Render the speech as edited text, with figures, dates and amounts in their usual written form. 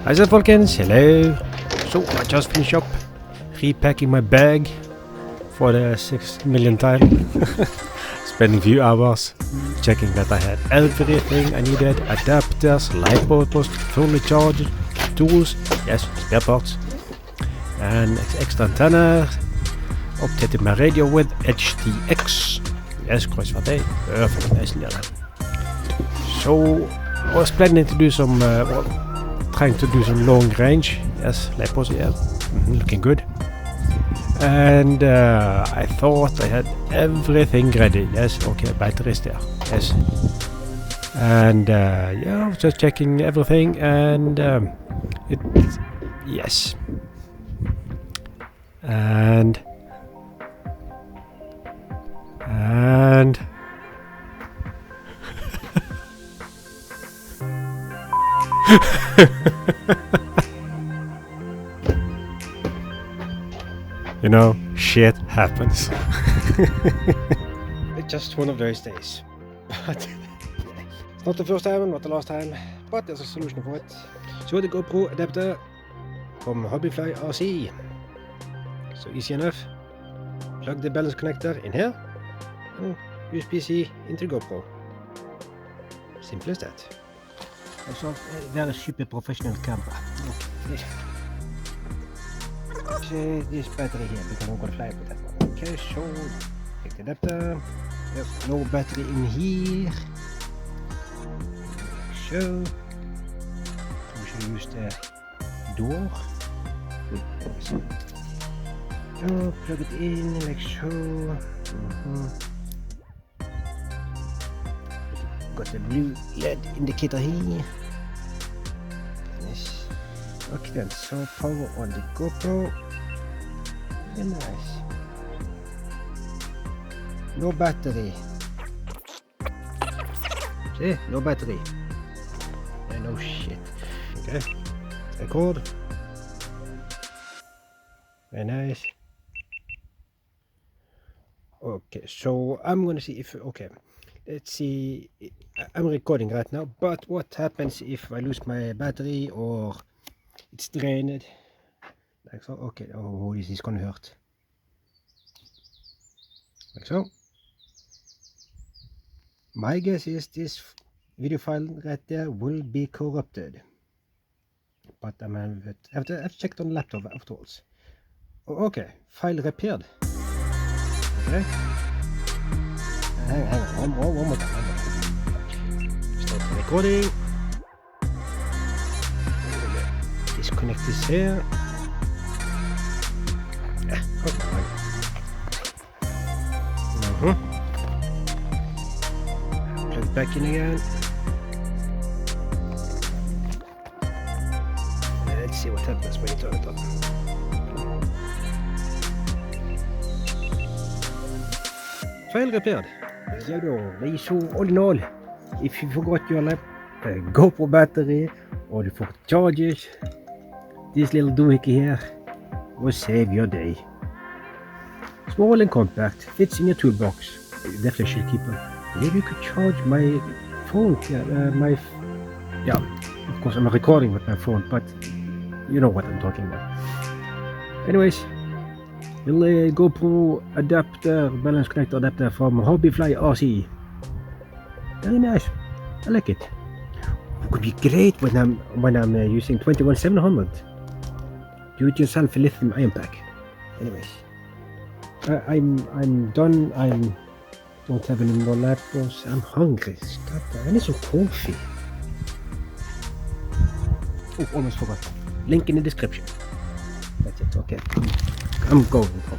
Hi there folkens, hello. So I just finished up repacking my bag for the 6th millionth time. Spending a few hours checking that I had everything I needed, adapters, lipo was fully charged, tools, yes, spare parts, and extra antenna, updated my radio with HTX, yes, kruisvaartuig, perfect, nicely done. So I was planning to do some, trying to do some long range, yes, lipos, yeah, looking good. And I thought I had everything ready, yes, okay, battery is there, yes. And yeah, I was just checking everything and yes. And you know, shit happens. It's just one of those days. But it's not the first time, not the last time, but there's a solution for it. So the GoPro adapter from HobbyFlyRC. So easy enough. Plug the balance connector in here and USB-C into GoPro. Simple as that. So very super professional camera. Okay. This battery here because I'm gonna fly with that one. Okay, so take the adapter. There's no battery in here. So we should use the door. So plug it in like so. Got the blue LED indicator here. Yes. Okay then, so power on the GoPro. Very nice. No battery. See, no battery. Yeah, no shit. Okay, record. Very nice. Okay, so I'm gonna see if, okay, let's see, I'm recording right now, but what happens if I lose my battery or it's drained? Like so, okay, oh, this is gonna hurt. Like so. My guess is this video file right there will be corrupted. But I have to check on the laptop afterwards. Oh, okay, file repaired. Okay. Hang on, one more time. Start recording. Disconnect this here. Yeah, come on. Plug it back in again. Let's see what happens when you turn it on. File repaired. So all in all, if you forgot your GoPro battery or you forgot charges, this little doohickey here will save your day. Small and compact, fits in your toolbox. You definitely should keep it. Maybe you could charge my phone. Yeah, of course I'm recording with my phone, but you know what I'm talking about. Anyways, little GoPro adapter, balance connector adapter from HobbyFlyRC. Very nice. I like it. It could be great when I'm using 21700. Do it yourself lithium ion pack. Anyways, I'm done. Don't have any more laptops. I'm hungry. I need some coffee. Oh, almost forgot. Link in the description. That's it. Okay, I'm going home.